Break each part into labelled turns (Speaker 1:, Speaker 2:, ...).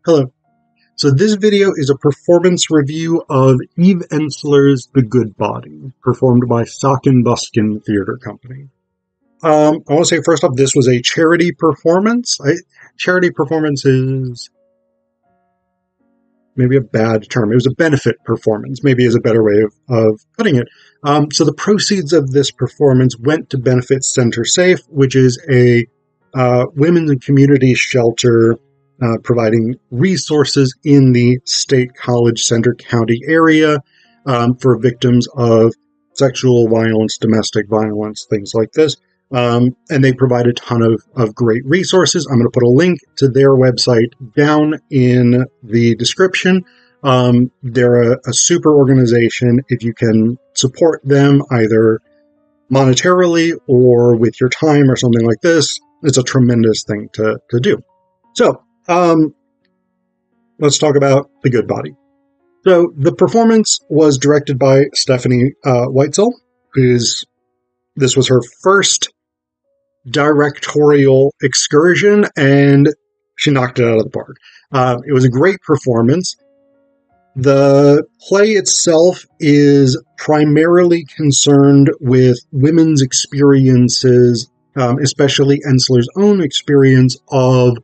Speaker 1: Hello. So this video is a performance review of Eve Ensler's The Good Body, performed by Sock Buskin Theater Company. I want to say first off, this was a charity performance. Charity performance is maybe a bad term. It was a benefit performance, maybe is a better way of putting it. So the proceeds of this performance went to benefit Center Safe, which is a women's and community shelter providing resources in the State College Center County area for victims of sexual violence, domestic violence, things like this. And they provide a ton of great resources. I'm going to put a link to their website down in the description. They're a super organization. If you can support them either monetarily or with your time or something like this, it's a tremendous thing to do. So, let's talk about The Good Body. So the performance was directed by Stephanie Weitzel, this was her first directorial excursion, and she knocked it out of the park. It was a great performance. The play itself is primarily concerned with women's experiences, especially Ensler's own experience of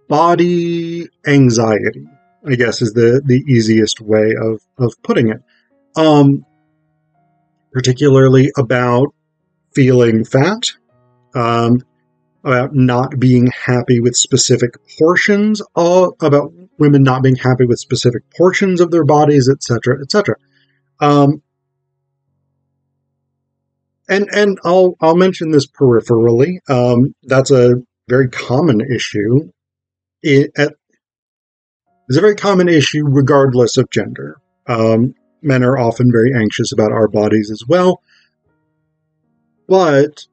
Speaker 1: body anxiety, I guess is the easiest way of putting it. Particularly about feeling fat, about not being happy with specific portions about women not being happy with specific portions of their bodies, etc., etc. And I'll mention this peripherally. That's a very common issue. It's a very common issue regardless of gender. Men are often very anxious about our bodies as well. But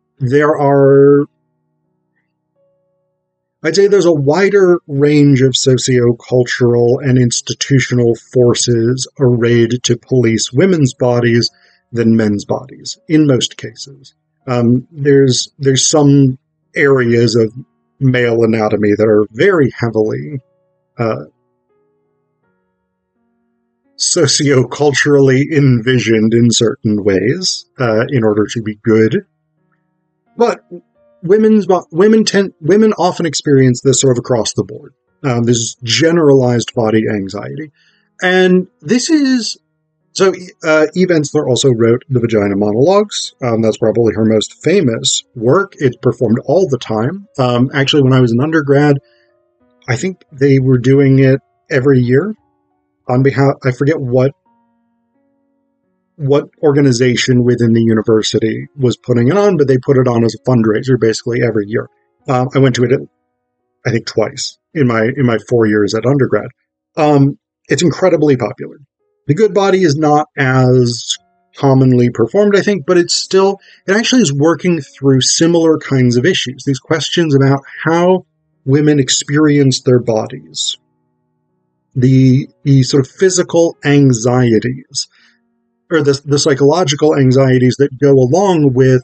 Speaker 1: I'd say there's a wider range of socio-cultural and institutional forces arrayed to police women's bodies than men's bodies, in most cases. There's some areas of male anatomy that are very heavily socioculturally envisioned in certain ways in order to be good. But women often experience this sort of across the board. This generalized body anxiety. And this is... So Eve Ensler also wrote The Vagina Monologues. That's probably her most famous work. It's performed all the time. Actually, when I was an undergrad, I think they were doing it every year on behalf... I forget what organization within the university was putting it on, but they put it on as a fundraiser basically every year. I went to it, I think, twice in my 4 years at undergrad. It's incredibly popular. The Good Body is not as commonly performed, I think, but it actually is working through similar kinds of issues. These questions about how women experience their bodies, the sort of physical anxieties, or the psychological anxieties that go along with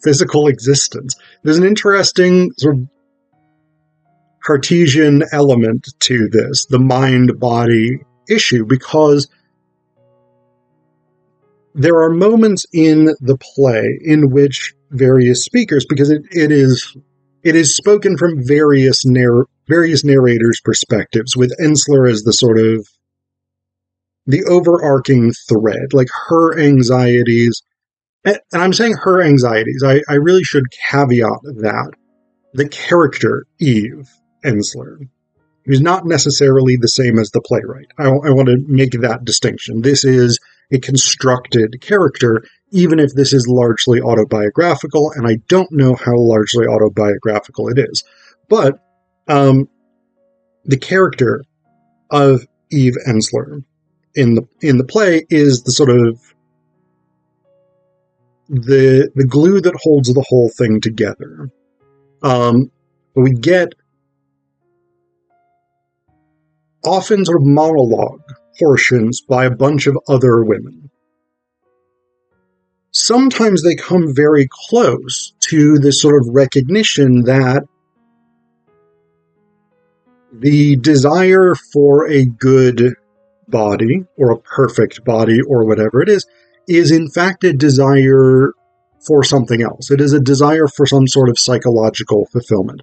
Speaker 1: physical existence. There's an interesting sort of Cartesian element to this, the mind-body issue, because there are moments in the play in which various speakers, because it is spoken from various narrators' perspectives, with Ensler as the sort of the overarching thread, like her anxieties. And I'm saying her anxieties. I really should caveat that the character Eve Ensler, who's not necessarily the same as the playwright. I want to make that distinction. This is a constructed character, even if this is largely autobiographical, and I don't know how largely autobiographical it is. But the character of Eve Ensler in the play is the sort of the glue that holds the whole thing together. We get often sort of monologue portions by a bunch of other women. Sometimes they come very close to this sort of recognition that the desire for a good body or a perfect body or whatever it is in fact a desire for something else. It is a desire for some sort of psychological fulfillment.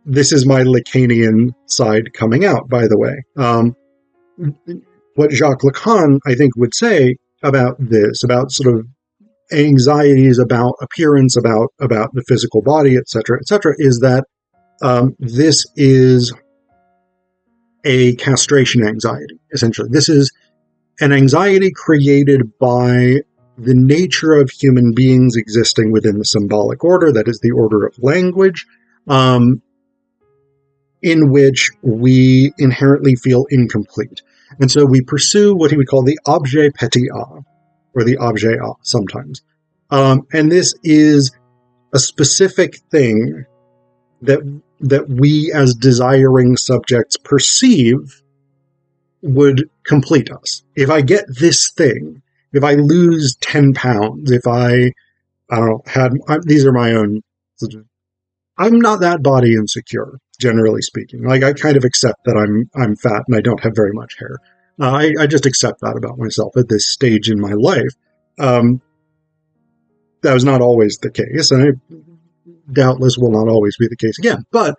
Speaker 1: This is my Lacanian side coming out, by the way. What Jacques Lacan, I think, would say about this, about sort of anxieties about appearance, about the physical body, etc., is that this is a castration anxiety, essentially. This is an anxiety created by the nature of human beings existing within the symbolic order, that is the order of language, in which we inherently feel incomplete. And so we pursue what he would call the objet petit a, or the objet a sometimes. And this is a specific thing that we as desiring subjects perceive would complete us. If I get this thing, if I lose 10 pounds, if I don't know, these are my own, I'm not that body insecure, generally speaking. Like, I kind of accept that I'm fat and I don't have very much hair. I just accept that about myself at this stage in my life. That was not always the case, and it doubtless will not always be the case again. But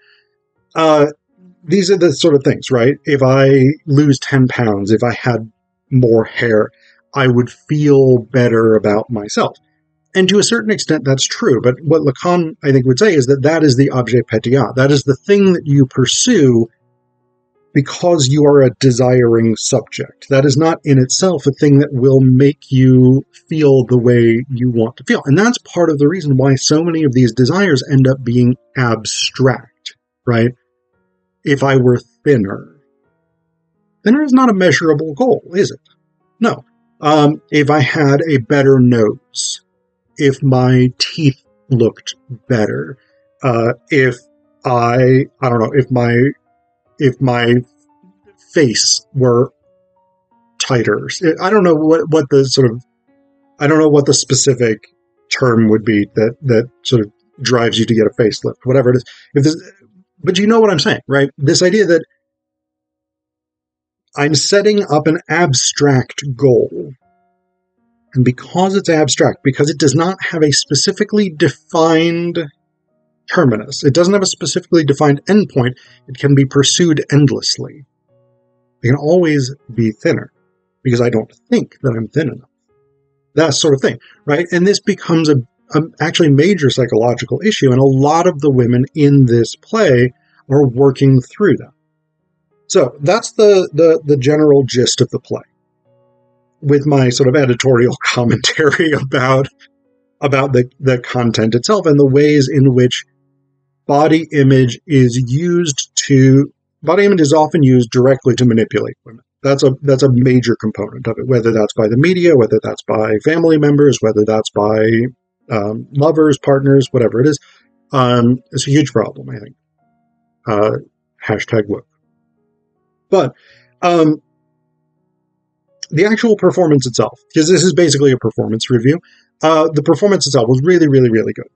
Speaker 1: these are the sort of things, right? If I lose 10 pounds, if I had more hair, I would feel better about myself. And to a certain extent, that's true. But what Lacan, I think, would say is that is the objet petit a. That is the thing that you pursue because you are a desiring subject. That is not in itself a thing that will make you feel the way you want to feel. And that's part of the reason why so many of these desires end up being abstract, right? If I were thinner is not a measurable goal, is it? No. If I had a better nose, if my teeth looked better, if my face were tighter. I don't know what the specific term would be that sort of drives you to get a facelift, whatever it is. But you know what I'm saying, right? This idea that I'm setting up an abstract goal. And because it's abstract, because it does not have a specifically defined terminus, it doesn't have a specifically defined endpoint, it can be pursued endlessly. It can always be thinner, because I don't think that I'm thin enough. That sort of thing, right? And this becomes a actually major psychological issue, and a lot of the women in this play are working through that. So that's the general gist of the play, with my sort of editorial commentary about the content itself and the ways in which body image is often used directly to manipulate women. That's a major component of it, whether that's by the media, whether that's by family members, whether that's by lovers, partners, whatever it is. It's a huge problem, I think. #woke. But the actual performance itself, because this is basically a performance review, the performance itself was really, really, really good.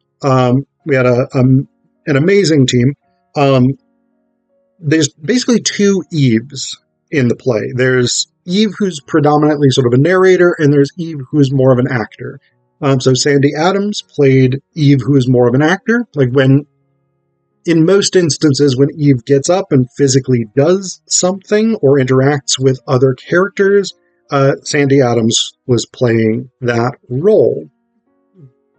Speaker 1: We had an amazing team. There's basically two Eves in the play. There's Eve, who's predominantly sort of a narrator, and there's Eve, who's more of an actor. So Sandy Adams played Eve, who is more of an actor. Like, in most instances, when Eve gets up and physically does something or interacts with other characters, Sandy Adams was playing that role,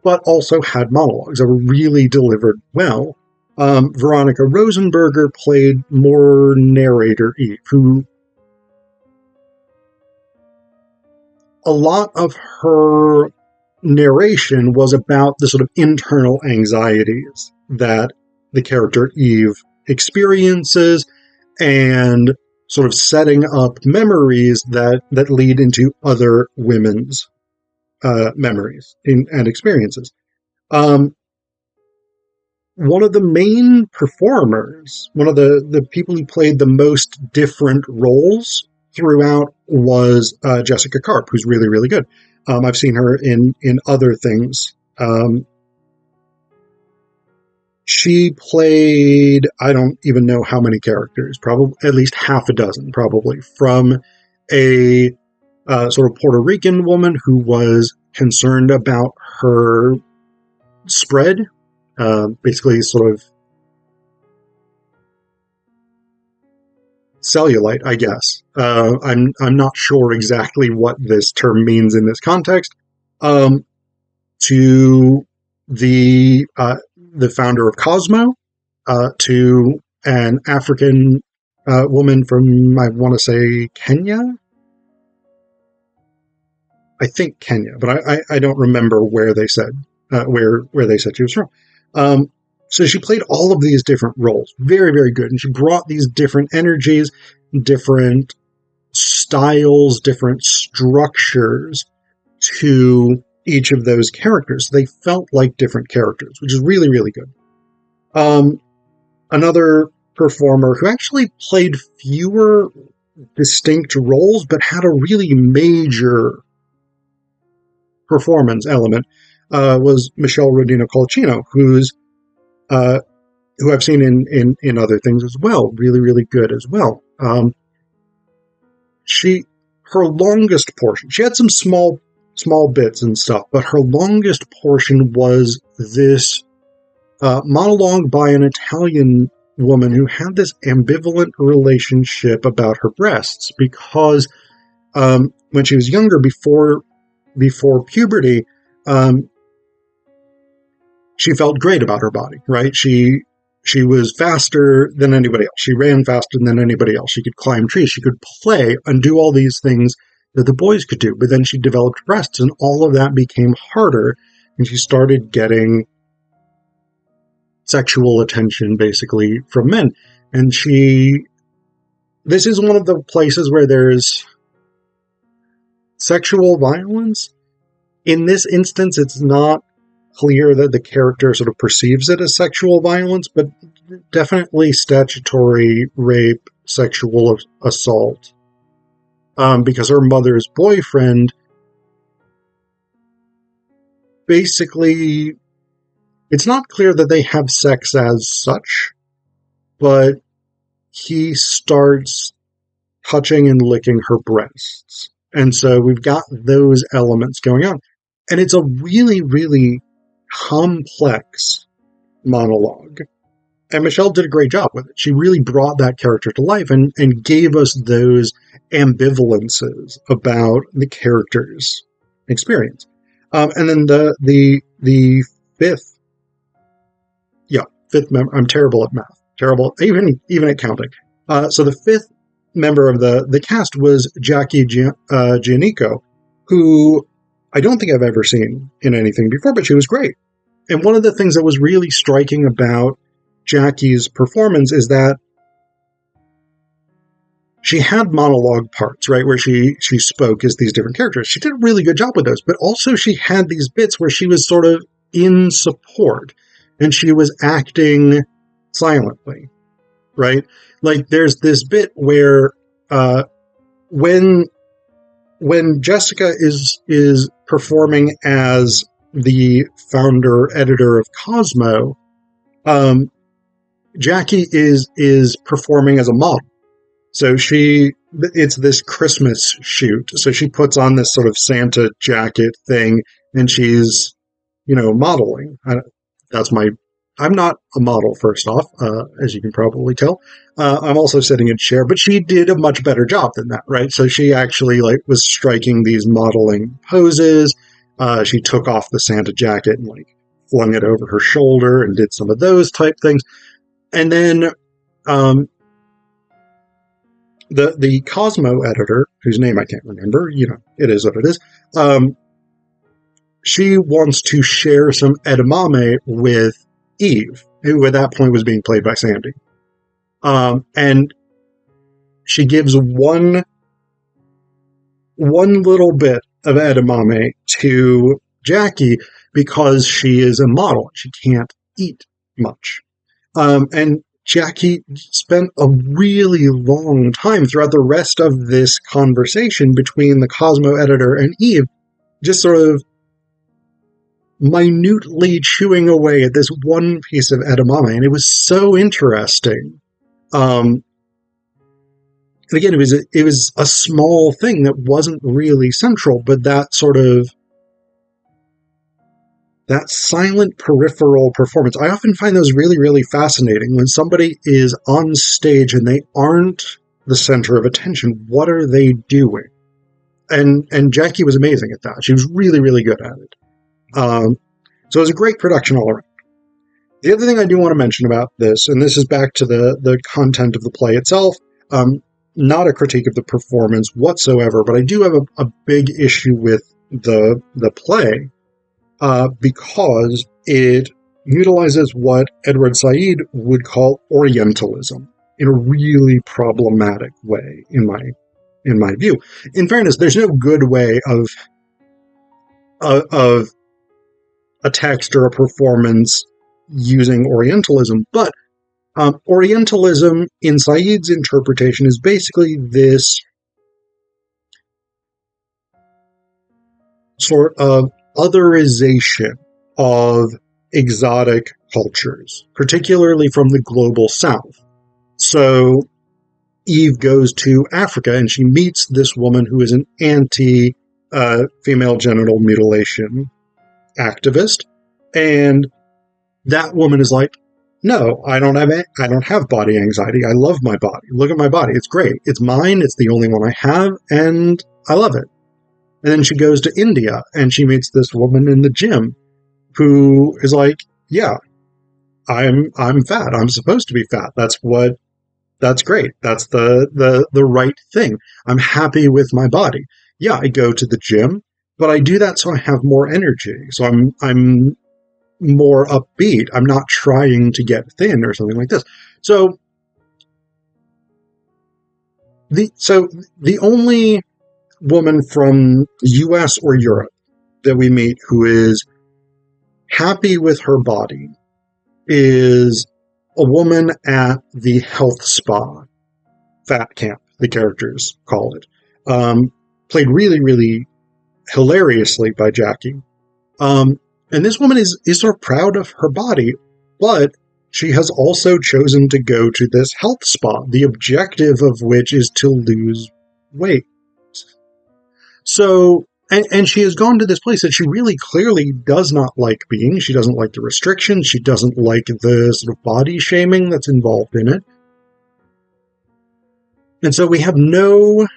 Speaker 1: but also had monologues that were really delivered well. Veronica Rosenberger played more narrator Eve, who a lot of her narration was about the sort of internal anxieties that the character Eve experiences, and sort of setting up memories that lead into other women's memories and experiences. One of the main performers, one of the people who played the most different roles throughout was Jessica Karp, who's really, really good. I've seen her in other things. She played, I don't even know how many characters, probably at least half a dozen, probably, from a sort of Puerto Rican woman who was concerned about her spread, basically sort of cellulite, I guess. I'm not sure exactly what this term means in this context. To the founder of Cosmo, to an African woman from, I want to say, Kenya. I think Kenya, but I don't remember where they said where they said she was from. So she played all of these different roles, very, very good, and she brought these different energies, different styles, different structures to each of those characters. They felt like different characters, which is really, really good. Another performer who actually played fewer distinct roles, but had a really major performance element, was Michelle Rodino Colcino, who I've seen in other things as well. Really, really good as well. Her longest portion, she had some small bits and stuff, but her longest portion was this monologue by an Italian woman who had this ambivalent relationship about her breasts, because when she was younger, before puberty, she felt great about her body, right? She was faster than anybody else. She ran faster than anybody else. She could climb trees. She could play and do all these things that the boys could do. But then she developed breasts, and all of that became harder, and she started getting sexual attention, basically, from men. And this is one of the places where there's sexual violence. In this instance, it's not clear that the character sort of perceives it as sexual violence, but definitely statutory rape, sexual assault. Because her mother's boyfriend, basically, it's not clear that they have sex as such, but he starts touching and licking her breasts. And so we've got those elements going on. And it's a really, really complex monologue. And Michelle did a great job with it. She really brought that character to life and gave us those ambivalences about the character's experience. And then the fifth member, I'm terrible at math, terrible even at counting. So the fifth member of the cast was Jackie Giannico, who I don't think I've ever seen in anything before, but she was great. And one of the things that was really striking about Jackie's performance is that she had monologue parts, right, where she spoke as these different characters. She did a really good job with those, but also she had these bits where she was sort of in support, and she was acting silently, right? Like there's this bit where when Jessica is performing as the founder editor of Cosmo, Jackie is performing as a model. So it's this Christmas shoot. So she puts on this sort of Santa jacket thing, and she's, modeling. I'm not a model, first off, as you can probably tell. I'm also sitting in a chair, but she did a much better job than that, right? So she actually was striking these modeling poses. She took off the Santa jacket and flung it over her shoulder and did some of those type things. And then the Cosmo editor, whose name I can't remember, it is what it is, she wants to share some edamame with Eve, who at that point was being played by Sandy. And she gives one little bit of edamame to Jackie because she is a model. She can't eat much. And Jackie spent a really long time throughout the rest of this conversation between the Cosmo editor and Eve, just sort of minutely chewing away at this one piece of edamame, and it was so interesting. And again, it was a small thing that wasn't really central, but that sort of that silent peripheral performance. I often find those really, really fascinating when somebody is on stage and they aren't the center of attention. What are they doing? And Jackie was amazing at that. She was really, really good at it. So it was a great production all around. The other thing I do want to mention about this, and this is back to the content of the play itself, not a critique of the performance whatsoever, but I do have a big issue with the play because it utilizes what Edward Said would call Orientalism in a really problematic way, in my view. In fairness, there's no good way of a text or a performance using Orientalism, but Orientalism, in Said's interpretation, is basically this sort of otherization of exotic cultures, particularly from the global south. So Eve goes to Africa and she meets this woman who is an anti-female genital mutilation activist, and that woman is like, no, I don't have body anxiety. I love my body. Look at my body. It's great. It's mine. It's the only one I have, and I love it. And then she goes to India and she meets this woman in the gym who is like, yeah, I'm fat. I'm supposed to be fat. That's great. That's the right thing. I'm happy with my body. Yeah, I go to the gym, but I do that so I have more energy. So I'm more upbeat. I'm not trying to get thin or something like this. So the only woman from the US or Europe that we meet who is happy with her body is a woman at the health spa, fat camp, the characters call it. Played really, really hilariously by Jackie. And this woman is sort of proud of her body, but she has also chosen to go to this health spa, the objective of which is to lose weight. So, and she has gone to this place that she really clearly does not like being. She doesn't like the restrictions. She doesn't like the sort of body shaming that's involved in it. And so we have no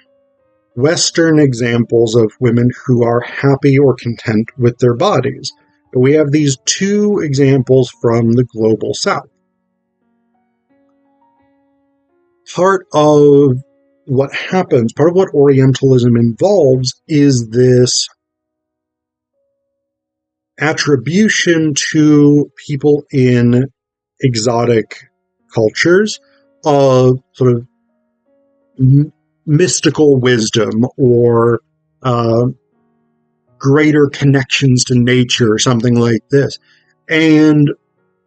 Speaker 1: Western examples of women who are happy or content with their bodies. But we have these two examples from the global south. Part of what happens, part of what Orientalism involves, is this attribution to people in exotic cultures of sort of mystical wisdom or greater connections to nature or something like this. And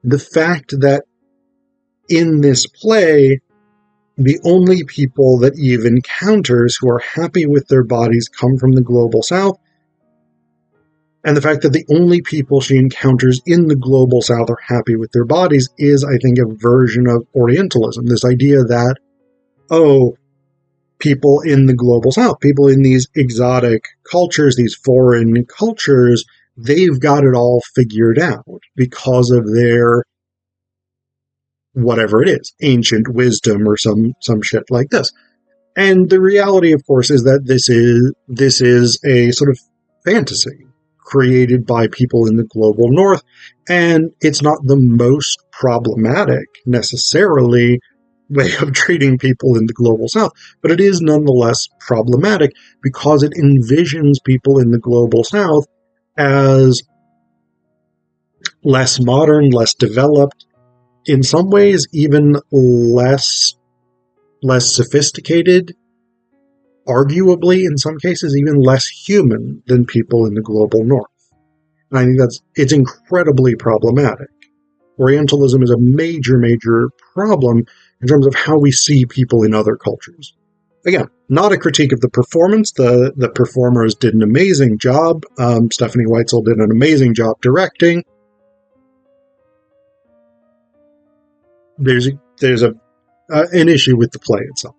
Speaker 1: the fact that in this play, the only people that Eve encounters who are happy with their bodies come from the global south, and the fact that the only people she encounters in the global south are happy with their bodies is, I think, a version of Orientalism. This idea that, people in the global south, people in these exotic cultures, these foreign cultures, they've got it all figured out because of their whatever it is, ancient wisdom or some shit like this. And the reality, of course, is that this is a sort of fantasy created by people in the global north, and it's not the most problematic necessarily way of treating people in the global south, but it is nonetheless problematic because it envisions people in the global south as less modern, less developed, in some ways even less sophisticated, arguably in some cases even less human than people in the global north. And I think it's incredibly problematic. Orientalism is a major, major problem in terms of how we see people in other cultures. again, not a critique of the performance. The performers did an amazing job. Stephanie Weitzel did an amazing job directing. There's an issue with the play itself.